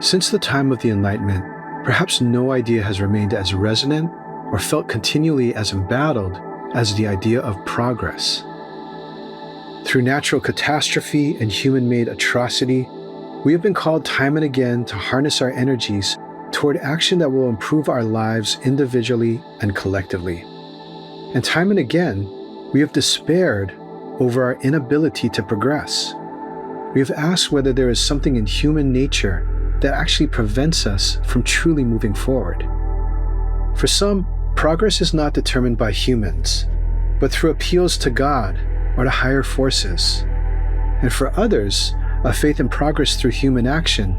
Since the time of the Enlightenment, perhaps no idea has remained as resonant or felt continually as embattled as the idea of progress. Through natural catastrophe and human-made atrocity, we have been called time and again to harness our energies toward action that will improve our lives individually and collectively. And time and again, we have despaired over our inability to progress. We have asked whether there is something in human nature that actually prevents us from truly moving forward. For some, progress is not determined by humans, but through appeals to God or to higher forces. And for others, a faith in progress through human action,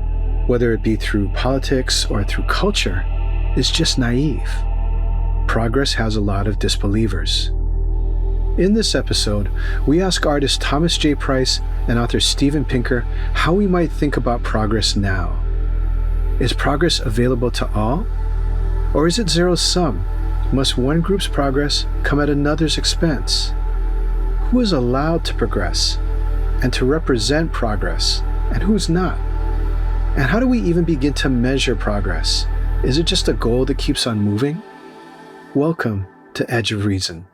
whether it be through politics or through culture, is just naive. Progress has a lot of disbelievers. In this episode, we ask artist Thomas J. Price and author Steven Pinker how we might think about progress now. Is progress available to all? Or is it zero-sum? Must one group's progress come at another's expense? Who is allowed to progress and to represent progress, and who's not? And how do we even begin to measure progress? Is it just a goal that keeps on moving? Welcome to Edge of Reason.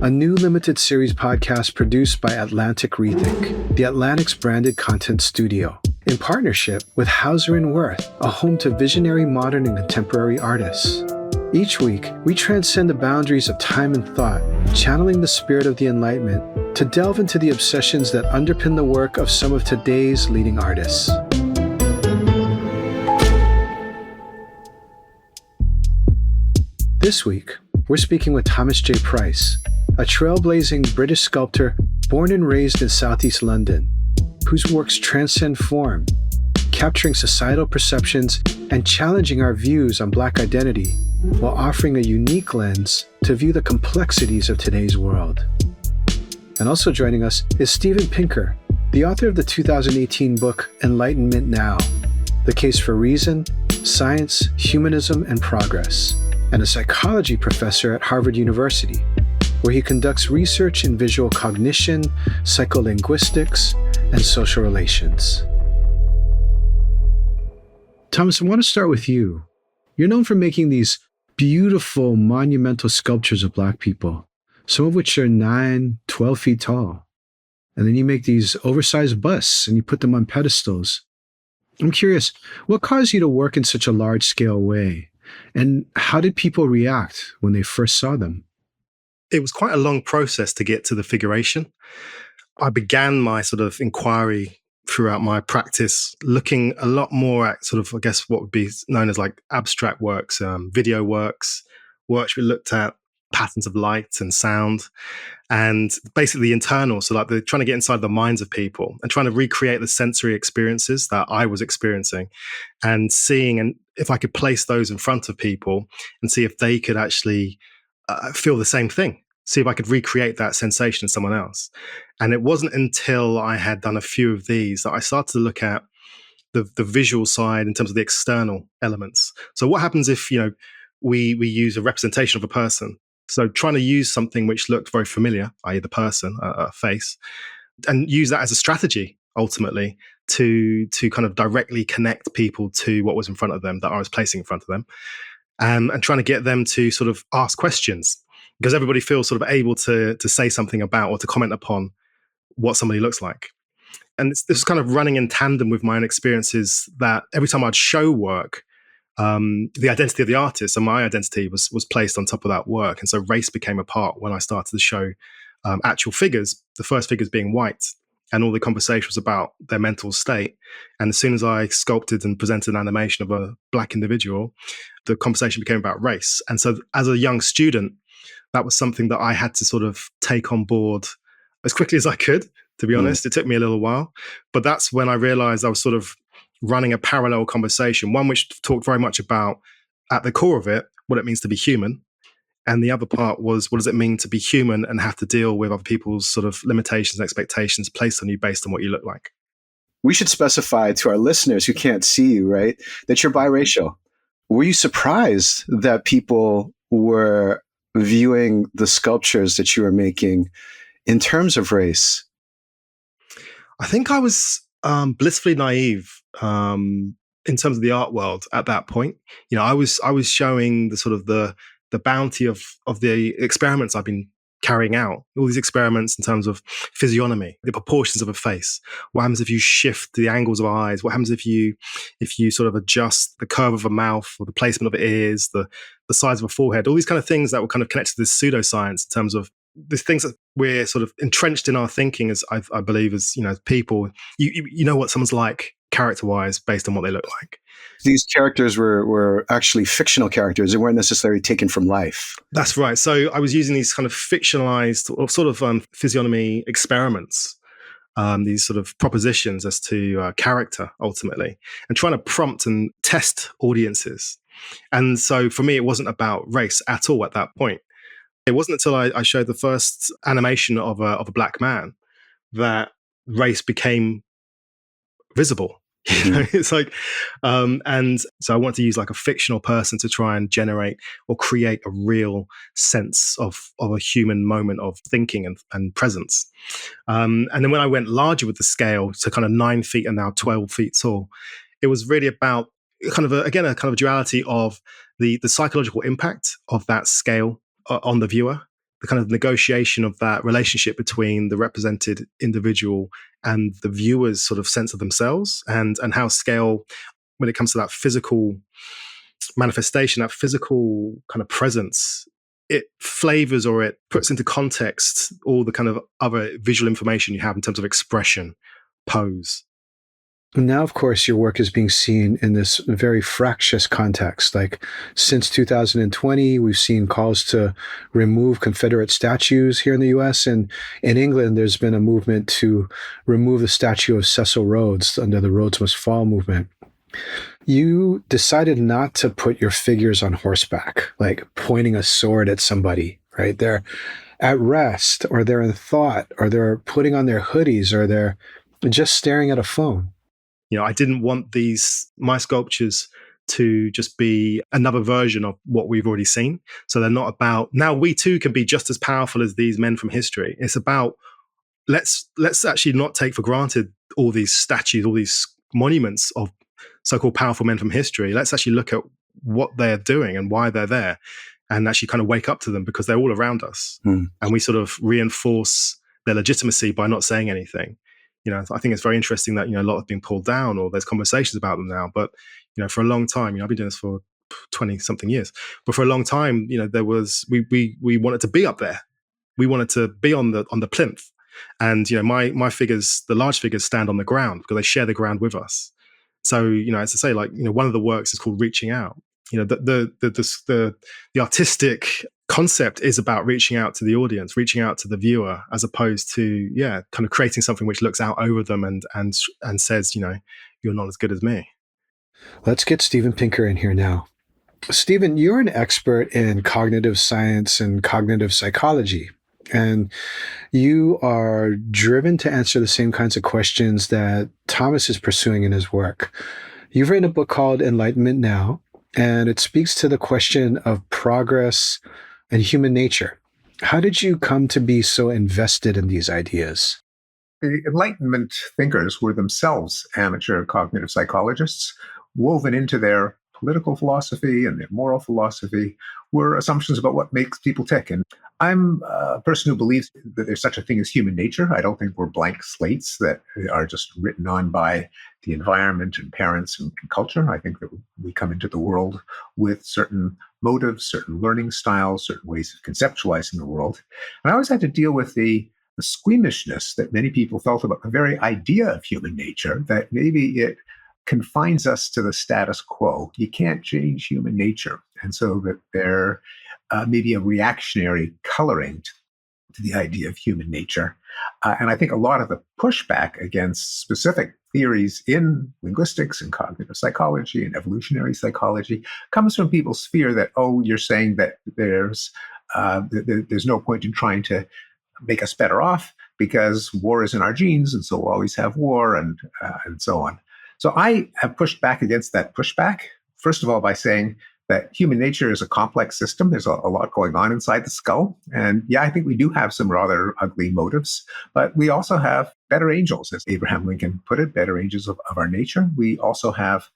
A new limited series podcast produced by Atlantic Rethink, the Atlantic's branded content studio, in partnership with Hauser and Wirth, a home to visionary modern and contemporary artists. Each week, we transcend the boundaries of time and thought, channeling the spirit of the Enlightenment to delve into the obsessions that underpin the work of some of today's leading artists. This week, we're speaking with Thomas J. Price, a trailblazing British sculptor born and raised in Southeast London, whose works transcend form, capturing societal perceptions and challenging our views on Black identity, while offering a unique lens to view the complexities of today's world. And also joining us is Steven Pinker, the author of the 2018 book Enlightenment Now: The Case for Reason, Science, Humanism, and Progress, and a psychology professor at Harvard University, where he conducts research in visual cognition, psycholinguistics, and social relations. Thomas, I want to start with you. You're known for making these beautiful, monumental sculptures of Black people, some of which are 9, 12 feet tall. And then you make these oversized busts and you put them on pedestals. I'm curious, what caused you to work in such a large-scale way? And how did people react when they first saw them? It was quite a long process to get to the figuration. I began my sort of inquiry throughout my practice looking a lot more at sort of, I guess, what would be known as like abstract works, video works we looked at patterns of light and sound, and basically the internal. So like they're trying to get inside the minds of people and trying to recreate the sensory experiences that I was experiencing, and seeing and if I could place those in front of people and see if they could actually feel the same thing, see if I could recreate that sensation in someone else. And it wasn't until I had done a few of these that I started to look at the visual side in terms of the external elements. So what happens if, we use a representation of a person? So trying to use something which looked very familiar, i.e. the person, a face, and use that as a strategy, ultimately, to kind of directly connect people to what was in front of them, that I was placing in front of them. And trying to get them to sort of ask questions, because everybody feels sort of able to say something about or to comment upon what somebody looks like. And this is kind of running in tandem with my own experiences that every time I'd show work, the identity of the artist and my identity was placed on top of that work. And so race became a part when I started to show actual figures, the first figures being white, and all the conversation was about their mental state. And as soon as I sculpted and presented an animation of a Black individual, the conversation became about race. And so as a young student, that was something that I had to sort of take on board as quickly as I could, to be honest. It took me a little while. But that's when I realized I was sort of running a parallel conversation, one which talked very much about, at the core of it, what it means to be human. And the other part was, what does it mean to be human and have to deal with other people's sort of limitations and expectations placed on you based on what you look like? We should specify to our listeners who can't see you, right, that you're biracial. Were you surprised that people were viewing the sculptures that you were making in terms of race? I think I was blissfully naive in terms of the art world at that point. I was showing the sort of the bounty of the experiments I've been carrying out. All these experiments in terms of physiognomy, the proportions of a face. What happens if you shift the angles of eyes? What happens if you sort of adjust the curve of a mouth or the placement of ears, the size of a forehead? All these kind of things that were kind of connected to this pseudoscience in terms of the things that we're sort of entrenched in our thinking as I believe as people. You know what someone's like character-wise based on what they look like. These characters were actually fictional characters. They weren't necessarily taken from life. That's right. So I was using these kind of fictionalized or sort of physiognomy experiments, these sort of propositions as to character ultimately, and trying to prompt and test audiences. And so for me, it wasn't about race at all at that point. It wasn't until I showed the first animation of a black man that race became visible. It's like, and so I want to use like a fictional person to try and generate or create a real sense of a human moment of thinking and presence. And then when I went larger with the scale, so kind of 9 feet and now 12 feet tall, it was really about kind of a kind of duality of the psychological impact of that scale on the viewer, the kind of negotiation of that relationship between the represented individual and the viewer's sort of sense of themselves, and how scale, when it comes to that physical manifestation, that physical kind of presence, it flavors or it puts into context all the kind of other visual information you have in terms of expression, pose. Now, of course, your work is being seen in this very fractious context. Like, since 2020, we've seen calls to remove Confederate statues here in the U.S. And in England, there's been a movement to remove the statue of Cecil Rhodes under the Rhodes Must Fall movement. You decided not to put your figures on horseback, like pointing a sword at somebody, right? They're at rest, or they're in thought, or they're putting on their hoodies, or they're just staring at a phone. I didn't want my sculptures to just be another version of what we've already seen. So they're not about, now we too can be just as powerful as these men from history. It's about, let's actually not take for granted all these statues, all these monuments of so-called powerful men from history. Let's actually look at what they're doing and why they're there, and actually kind of wake up to them, because they're all around us. And we sort of reinforce their legitimacy by not saying anything. I think it's very interesting that, a lot have been pulled down, or there's conversations about them now. But, for a long time, I've been doing this for 20 something years, but for a long time, there was, we wanted to be up there. We wanted to be on the plinth. And, my figures, the large figures, stand on the ground because they share the ground with us. So, as I say, like, one of the works is called Reaching Out. The artistic concept is about reaching out to the audience, reaching out to the viewer, as opposed to, kind of creating something which looks out over them and says, you're not as good as me. Let's get Steven Pinker in here now. Steven, you're an expert in cognitive science and cognitive psychology, and you are driven to answer the same kinds of questions that Thomas is pursuing in his work. You've written a book called Enlightenment Now, and it speaks to the question of progress and human nature. How did you come to be so invested in these ideas? The Enlightenment thinkers were themselves amateur cognitive psychologists. Woven into their political philosophy and their moral philosophy were assumptions about what makes people tick. And I'm a person who believes that there's such a thing as human nature. I don't think we're blank slates that are just written on by the environment and parents and culture. I think that we come into the world with certain motives, certain learning styles, certain ways of conceptualizing the world. And I always had to deal with the squeamishness that many people felt about the very idea of human nature, that maybe it confines us to the status quo. You can't change human nature. And so that there may be a reactionary coloring to the idea of human nature. And I think a lot of the pushback against specific theories in linguistics and cognitive psychology and evolutionary psychology comes from people's fear that, you're saying that there's no point in trying to make us better off because war is in our genes, and so we'll always have war, and so on. So I have pushed back against that pushback, first of all, by saying that human nature is a complex system. There's a lot going on inside the skull. And yeah, I think we do have some rather ugly motives, but we also have better angels, as Abraham Lincoln put it, better angels of our nature. We also have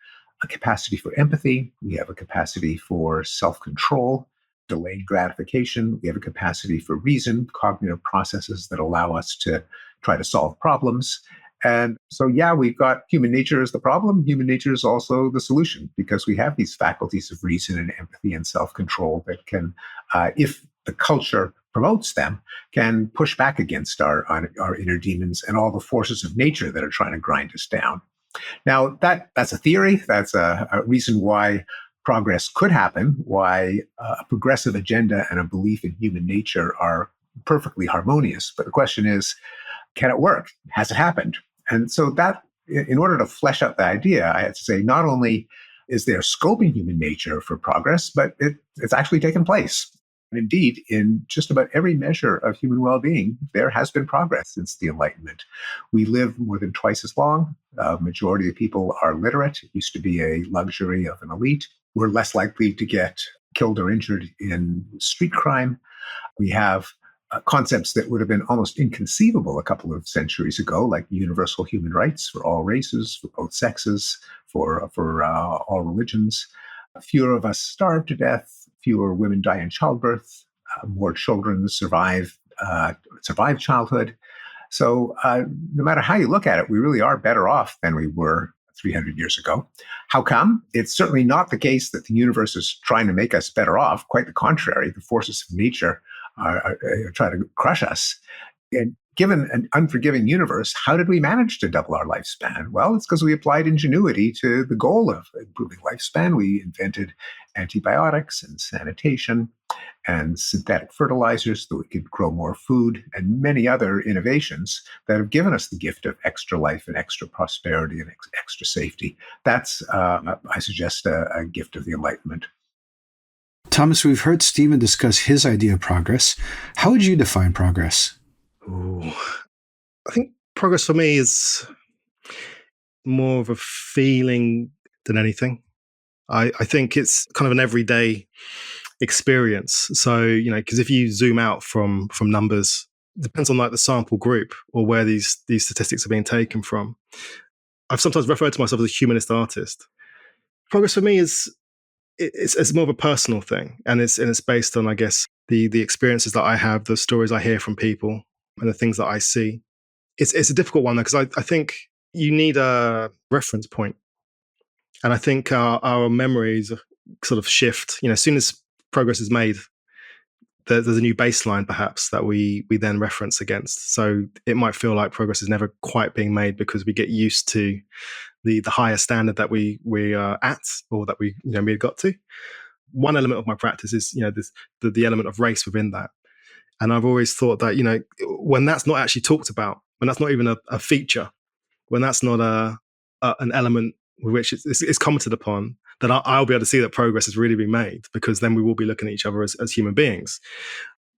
a capacity for empathy. We have a capacity for self-control, delayed gratification. We have a capacity for reason, cognitive processes that allow us to try to solve problems. And so, yeah, we've got human nature as the problem. Human nature is also the solution, because we have these faculties of reason and empathy and self-control that can, if the culture promotes them, can push back against our inner demons and all the forces of nature that are trying to grind us down. Now, that's a theory. That's a reason why progress could happen, why a progressive agenda and a belief in human nature are perfectly harmonious. But the question is, can it work? Has it happened? And so that, in order to flesh out the idea, I have to say, not only is there scope in human nature for progress, but it's actually taken place. And indeed, in just about every measure of human well-being, there has been progress since the Enlightenment. We live more than twice as long. A majority of people are literate. It used to be a luxury of an elite. We're less likely to get killed or injured in street crime. We have concepts that would have been almost inconceivable a couple of centuries ago, like universal human rights for all races, for both sexes, for all religions. Fewer of us starve to death. Fewer women die in childbirth. More children survive childhood. So no matter how you look at it, we really are better off than we were 300 years ago. How come? It's certainly not the case that the universe is trying to make us better off. Quite the contrary. The forces of nature are trying to crush us. And given an unforgiving universe, how did we manage to double our lifespan? Well, it's because we applied ingenuity to the goal of improving lifespan. We invented antibiotics and sanitation and synthetic fertilizers so we could grow more food, and many other innovations that have given us the gift of extra life and extra prosperity and extra safety. That's, I suggest, a gift of the Enlightenment. Thomas, we've heard Stephen discuss his idea of progress. How would you define progress? Ooh. I think progress for me is more of a feeling than anything. I think it's kind of an everyday experience. So, because if you zoom out from numbers, it depends on like the sample group or where these statistics are being taken from. I've sometimes referred to myself as a humanist artist. Progress for me is it's more of a personal thing, and it's based on, I guess, the experiences that I have, the stories I hear from people, and the things that I see. It's a difficult one though, because I think you need a reference point. And I think our memories sort of shift. As soon as progress is made, there's a new baseline perhaps that we then reference against. So it might feel like progress is never quite being made because we get used to the higher standard that we are at, or that we got to. One element of my practice is the element of race within that. And I've always thought that when that's not actually talked about, when that's not even a feature, when that's not an element with which it's commented upon, then I'll be able to see that progress has really been made, because then we will be looking at each other as human beings.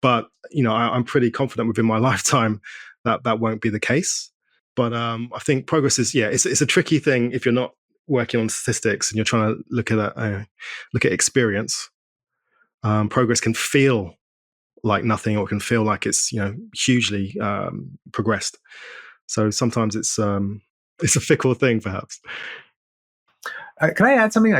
But I'm pretty confident within my lifetime that won't be the case. But I think progress is it's a tricky thing if you're not working on statistics and you're trying to look at experience. Progress can feel like nothing, or it can feel like it's hugely progressed. So sometimes it's a fickle thing, perhaps. Can I add something?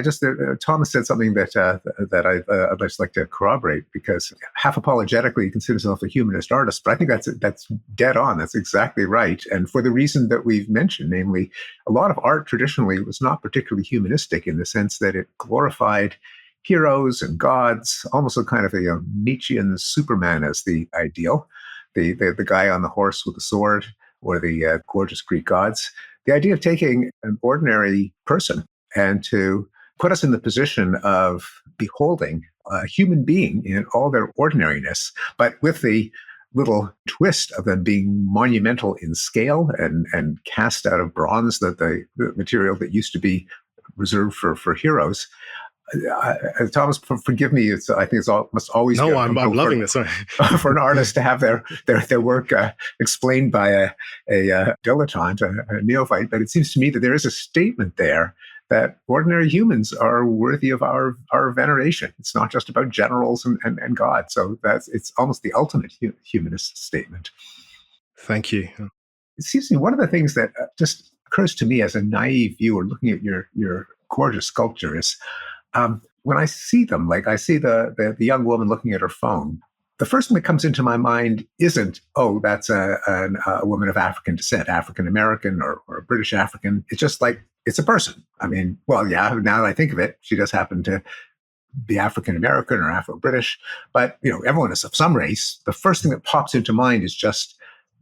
Thomas said something that I'd just like to corroborate, because half apologetically he considers himself a humanist artist, but I think that's dead on. That's exactly right. And for the reason that we've mentioned, namely, a lot of art traditionally was not particularly humanistic, in the sense that it glorified heroes and gods, almost a kind of a Nietzschean Superman as the ideal, the guy on the horse with the sword, or the gorgeous Greek gods. The idea of taking an ordinary person and to put us in the position of beholding a human being in all their ordinariness, but with the little twist of them being monumental in scale and cast out of bronze, the material that used to be reserved for heroes. Thomas, forgive me. I think must always. No, I'm loving this. For an artist to have their work explained by a dilettante, a neophyte. But it seems to me that there is a statement there that ordinary humans are worthy of our veneration. It's not just about generals and God. So it's almost the ultimate humanist statement. Thank you. It seems to me one of the things that just occurs to me as a naive viewer looking at your gorgeous sculpture is when I see them, like I see the young woman looking at her phone, the first thing that comes into my mind isn't, oh, that's a woman of African descent, African American or a British African. It's just like, it's a person. I mean, well, yeah, now that I think of it, she does happen to be African American or Afro British, but everyone is of some race. The first thing that pops into mind is just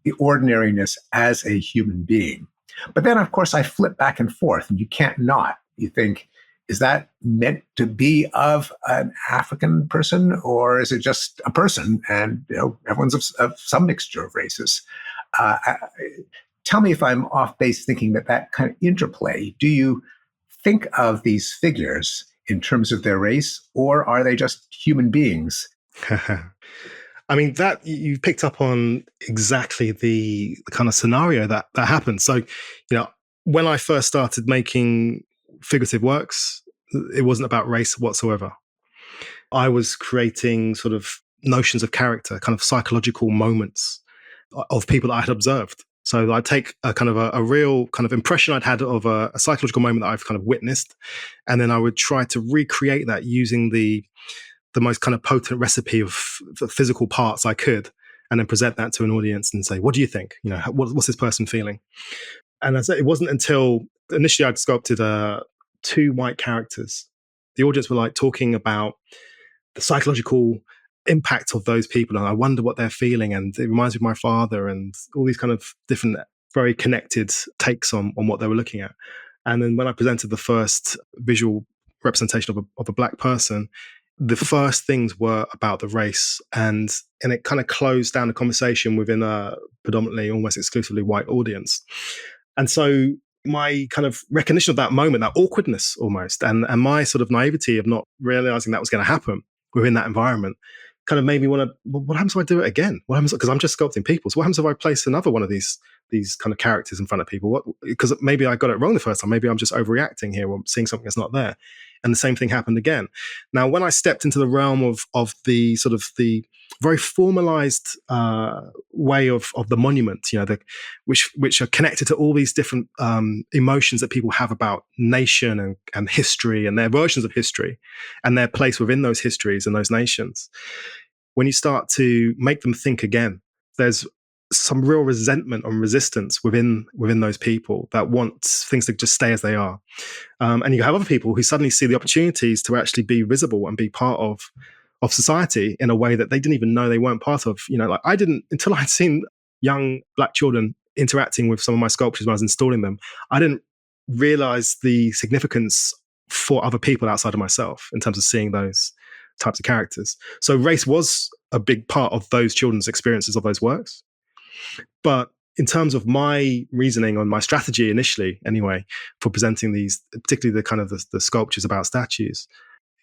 the ordinariness as a human being. But then, of course, I flip back and forth, and you can't not. You think, is that meant to be of an African person, or is it just a person? And everyone's of some mixture of races. Tell me if I'm off base thinking that kind of interplay. Do you think of these figures in terms of their race, or are they just human beings? I mean, that you picked up on exactly the kind of scenario that happened. So, when I first started making figurative works, it wasn't about race whatsoever. I was creating sort of notions of character, kind of psychological moments of people that I had observed. So I'd take a kind of a real kind of impression I'd had of a psychological moment that I've kind of witnessed, and then I would try to recreate that using the most kind of potent recipe of physical parts I could, and then present that to an audience and say, what do you think? What's this person feeling? And it wasn't until initially I'd sculpted 2 white characters. The audience were like talking about the psychological impact of those people, and I wonder what they're feeling, and it reminds me of my father, and all these kind of different, very connected takes on what they were looking at. And then when I presented the first visual representation of a black person, the first things were about the race, and it kind of closed down the conversation within a predominantly, almost exclusively white audience. And so my kind of recognition of that moment, that awkwardness almost, and my sort of naivety of not realizing that was going to happen within that environment, kind of made me want to, what happens if I do it again? What happens, because I'm just sculpting people. So what happens if I place another one of these kind of characters in front of people? Because maybe I got it wrong the first time. Maybe I'm just overreacting here or seeing something that's not there. And the same thing happened again. Now, when I stepped into the realm of the sort of the very formalized way of the monument, which are connected to all these different emotions that people have about nation and history and their versions of history and their place within those histories and those nations. When you start to make them think again, there's some real resentment and resistance within those people that want things to just stay as they are. And you have other people who suddenly see the opportunities to actually be visible and be part of society in a way that they didn't even know they weren't part of. Like I didn't, until I'd seen young black children interacting with some of my sculptures when I was installing them, I didn't realize the significance for other people outside of myself in terms of seeing those types of characters. So race was a big part of those children's experiences of those works. But in terms of my reasoning on my strategy initially, anyway, for presenting these, particularly the kind of the sculptures about statues,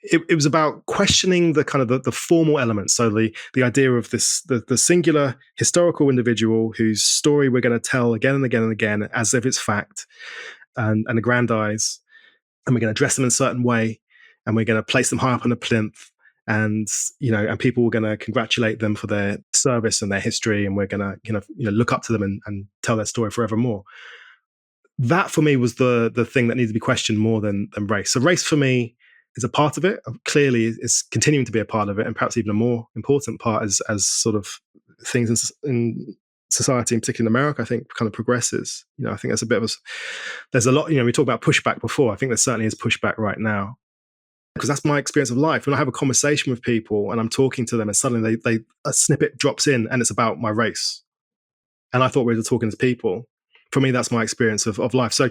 it was about questioning the kind of the formal elements. So the idea of this, the singular historical individual whose story we're going to tell again and again and again as if it's fact and aggrandize, and we're going to dress them in a certain way, and we're going to place them high up on a plinth. And and people were going to congratulate them for their service and their history, and we're going to look up to them and tell their story forevermore. That for me was the thing that needed to be questioned more than race. So race for me is a part of it. Clearly, is continuing to be a part of it, and perhaps even a more important part as sort of things in society, in particular in America, I think kind of progresses. I think there's a lot. We talked about pushback before. I think there certainly is pushback right now. Because that's my experience of life. When I have a conversation with people and I'm talking to them and suddenly a snippet drops in and it's about my race. And I thought we were talking to people. For me, that's my experience of life. So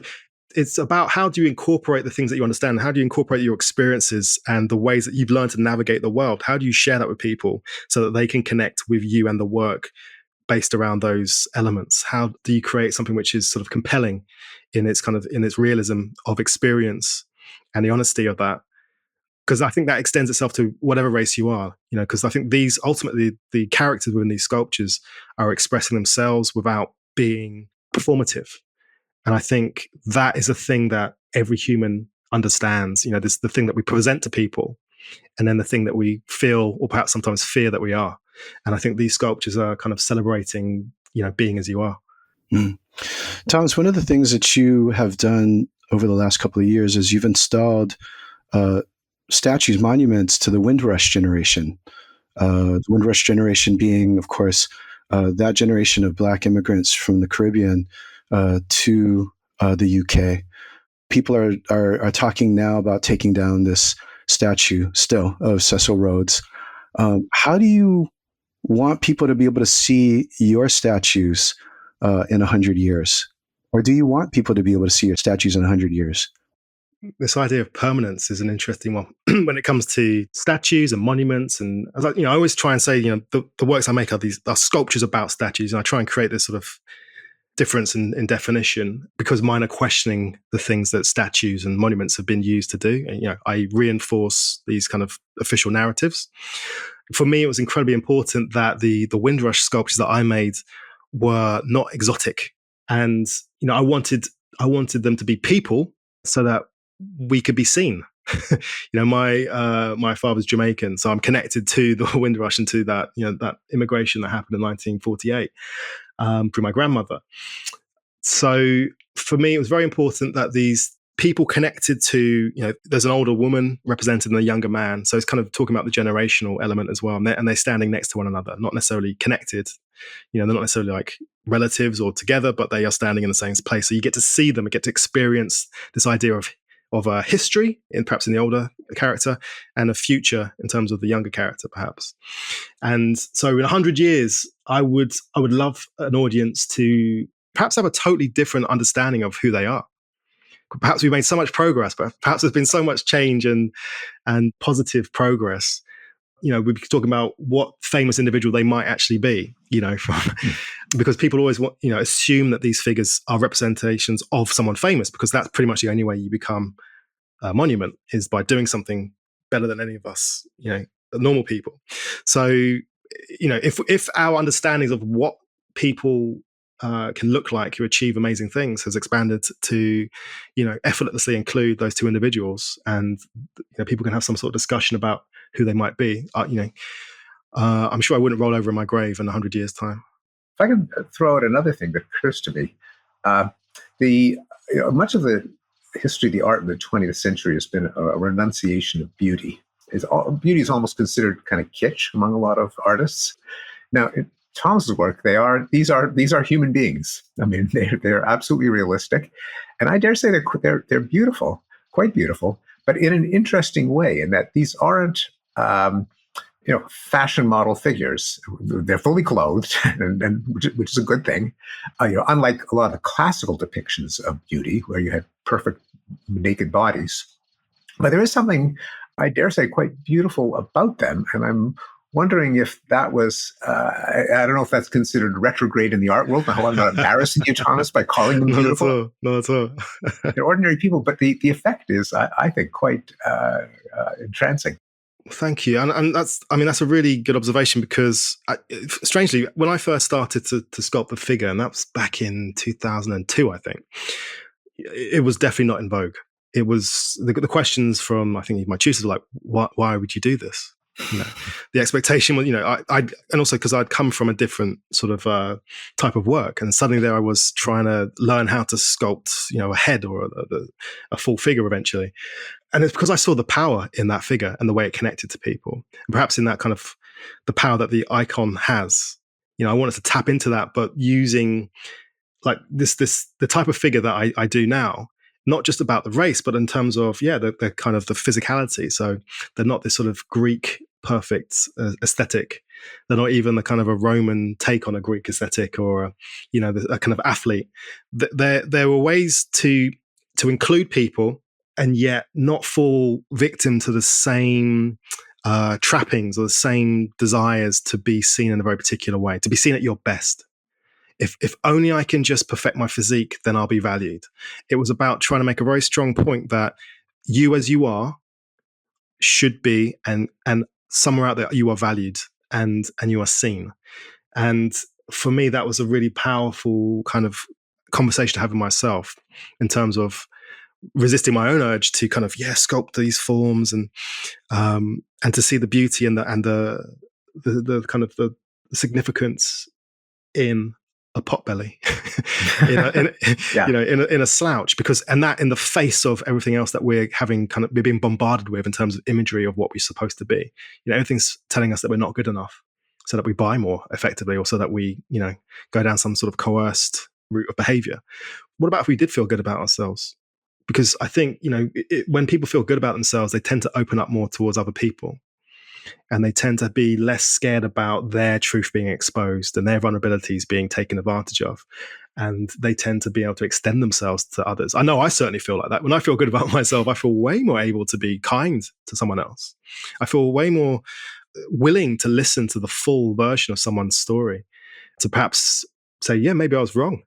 it's about how do you incorporate the things that you understand? How do you incorporate your experiences and the ways that you've learned to navigate the world? How do you share that with people so that they can connect with you and the work based around those elements? How do you create something which is sort of compelling in its realism of experience and the honesty of that? Because I think that extends itself to whatever race you are, because I think these ultimately, the characters within these sculptures are expressing themselves without being performative. And I think that is a thing that every human understands. This the thing that we present to people, and then the thing that we feel, or perhaps sometimes fear, that we are. And I think these sculptures are kind of celebrating, being as you are. Mm. Thomas, one of the things that you have done over the last couple of years is you've installed statues, monuments to the Windrush generation. The Windrush generation being, of course, that generation of Black immigrants from the Caribbean to the UK. People are talking now about taking down this statue still of Cecil Rhodes. How do you want people to be able to see your statues in 100 years? Or do you want people to be able to see your statues in 100 years? This idea of permanence is an interesting one when it comes to statues and monuments. And I always try and say, the works I make are sculptures about statues, and I try and create this sort of difference in definition, because mine are questioning the things that statues and monuments have been used to do. And, I reinforce these kind of official narratives. For me, it was incredibly important that the Windrush sculptures that I made were not exotic, and I wanted them to be people, so that we could be seen. My father's Jamaican, so I'm connected to the Windrush and to that that immigration that happened in 1948 through my grandmother. So for me, it was very important that these people connected to, there's an older woman represented and a younger man. So it's kind of talking about the generational element as well. And they're standing next to one another, not necessarily connected. They're not necessarily like relatives or together, but they are standing in the same place. So you get to see them and get to experience this idea of a history, perhaps in the older character, and a future in terms of the younger character, perhaps. And so in 100 years, I would love an audience to perhaps have a totally different understanding of who they are. Perhaps we've made so much progress, but perhaps there's been so much change and positive progress. We'd be talking about what famous individual they might actually be, because people always assume that these figures are representations of someone famous, because that's pretty much the only way you become a monument, is by doing something better than any of us, normal people. So, if our understandings of what people can look like who achieve amazing things has expanded to, effortlessly include those two individuals, and people can have some sort of discussion about who they might be. I'm sure I wouldn't roll over in my grave in 100 years' time. If I can throw out another thing that occurs to me, much of the history of the art in the 20th century has been a renunciation of beauty. Beauty is almost considered kind of kitsch among a lot of artists. Now, in Thomas's work, these are human beings. I mean, they're absolutely realistic, and I dare say they're beautiful, quite beautiful, but in an interesting way. In that these aren't fashion model figures. They're fully clothed, and which is a good thing. Unlike a lot of the classical depictions of beauty, where you had perfect naked bodies, but there is something, I dare say, quite beautiful about them, and I'm wondering if that was, I don't know if that's considered retrograde in the art world. I hope I'm not embarrassing you, Thomas, by calling them beautiful. Not at all. They're ordinary people, but the effect is, I think, quite entrancing. Thank you. And that's a really good observation, because strangely, when I first started to sculpt the figure, and that was back in 2002, I think, it was definitely not in vogue. It was the questions from, I think, my tutors were like, why would you do this? The expectation was, and also because I'd come from a different sort of type of work, and suddenly there I was trying to learn how to sculpt, a head or a full figure eventually. And it's because I saw the power in that figure and the way it connected to people, and perhaps in that kind of the power that the icon has. I wanted to tap into that, but using like the type of figure that I do now, not just about the race, but in terms of, the kind of the physicality. So they're not this sort of Greek perfect aesthetic. They're not even the kind of a Roman take on a Greek aesthetic, or a kind of athlete. There were ways to include people and yet not fall victim to the same trappings or the same desires to be seen in a very particular way, to be seen at your best. If only I can just perfect my physique, then I'll be valued. It was about trying to make a very strong point that you as you are should be, and somewhere out there you are valued and you are seen. And for me, that was a really powerful kind of conversation to have with myself, in terms of resisting my own urge to kind of sculpt these forms and to see the beauty and the kind of the significance in a potbelly, in a slouch, and that in the face of everything else that we're being bombarded with in terms of imagery of what we're supposed to be. Everything's telling us that we're not good enough, so that we buy more effectively, or so that we go down some sort of coerced route of behavior. What about if we did feel good about ourselves? Because I think when people feel good about themselves, they tend to open up more towards other people. And they tend to be less scared about their truth being exposed and their vulnerabilities being taken advantage of. And they tend to be able to extend themselves to others. I know I certainly feel like that. When I feel good about myself, I feel way more able to be kind to someone else. I feel way more willing to listen to the full version of someone's story, to perhaps say, yeah, maybe I was wrong,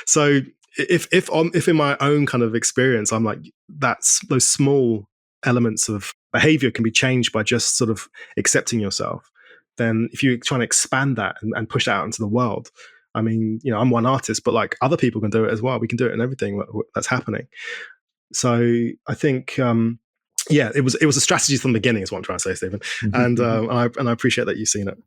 So if in my own kind of experience, I'm like, that's those small elements of behavior can be changed by just sort of accepting yourself, then if you try to expand that and push it out into the world, I mean, I'm one artist, but like other people can do it as well. We can do it in everything that's happening. So I think, it was a strategy from the beginning is what I'm trying to say, Stephen. And I appreciate that you've seen it.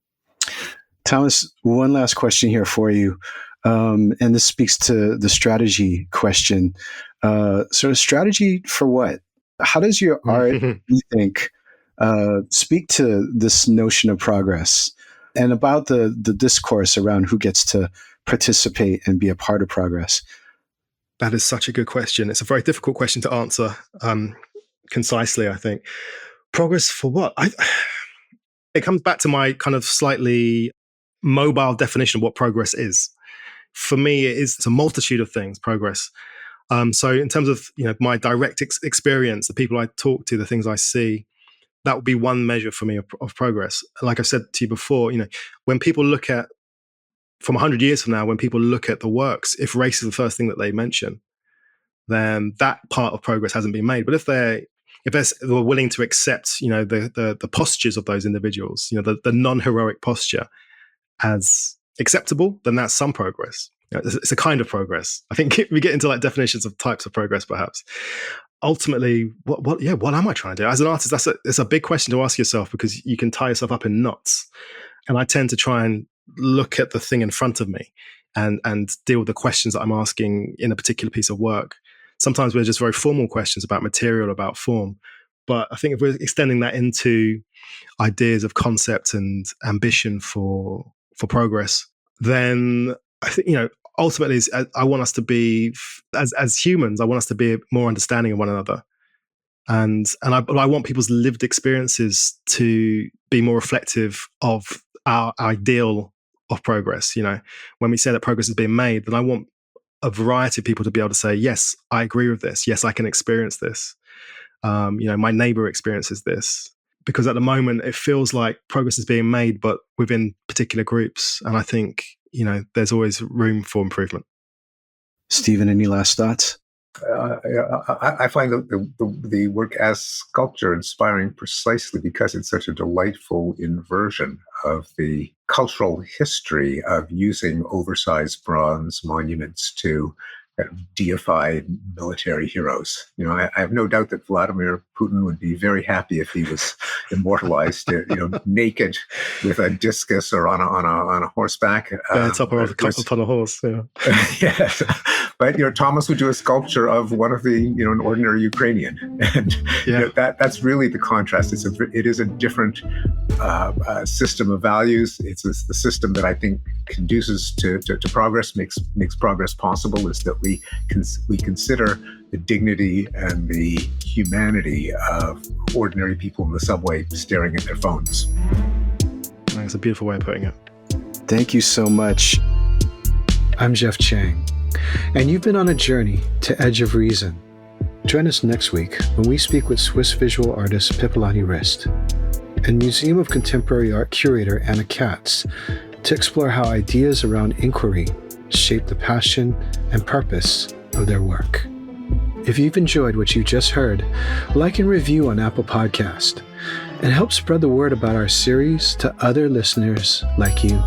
Thomas, one last question here for you. And this speaks to the strategy question. So strategy for what? How does your art, you think, speak to this notion of progress and about the discourse around who gets to participate and be a part of progress? That is such a good question. It's a very difficult question to answer concisely, I think. Progress for what? It comes back to my kind of slightly mobile definition of what progress is. For me, it's a multitude of things, progress. So in terms of my direct experience, the people I talk to, the things I see, that would be one measure for me of progress. Like I said to you before, when people look at, from 100 years from now, when people look at the works, if race is the first thing that they mention, then that part of progress hasn't been made. But if they're willing to accept, the postures of those individuals, the non-heroic posture as acceptable, then that's some progress. It's a kind of progress. I think we get into like definitions of types of progress, perhaps. Ultimately, what am I trying to do? As an artist, it's a big question to ask yourself, because you can tie yourself up in knots. And I tend to try and look at the thing in front of me and deal with the questions that I'm asking in a particular piece of work. Sometimes we're just very formal questions about material, about form. But I think if we're extending that into ideas of concept and ambition for progress, then I think, ultimately, I want us to be, as humans, I want us to be more understanding of one another. And I want people's lived experiences to be more reflective of our ideal of progress. When we say that progress is being made, then I want a variety of people to be able to say, yes, I agree with this. Yes, I can experience this. My neighbor experiences this. Because at the moment, it feels like progress is being made, but within particular groups. And I think, there's always room for improvement. Stephen, any last thoughts? I find the work as sculpture inspiring precisely because it's such a delightful inversion of the cultural history of using oversized bronze monuments to deified military heroes. I have no doubt that Vladimir Putin would be very happy if he was immortalized, naked with a discus or on a horseback. Top of a horse. Yeah. Yes, but Thomas would do a sculpture of one of the an ordinary Ukrainian, and that's really the contrast. It is a different system of values. It's the system that I think conduces to progress, makes progress possible. Is that we consider the dignity and the humanity of ordinary people in the subway staring at their phones. That's a beautiful way of putting it. Thank you so much. I'm Jeff Chang, and you've been on a journey to Edge of Reason. Join us next week when we speak with Swiss visual artist Pipilani Rist and Museum of Contemporary Art curator Anna Katz to explore how ideas around inquiry shape the passion and purpose of their work. If you've enjoyed what you just heard, like and review on Apple Podcast and help spread the word about our series to other listeners like you.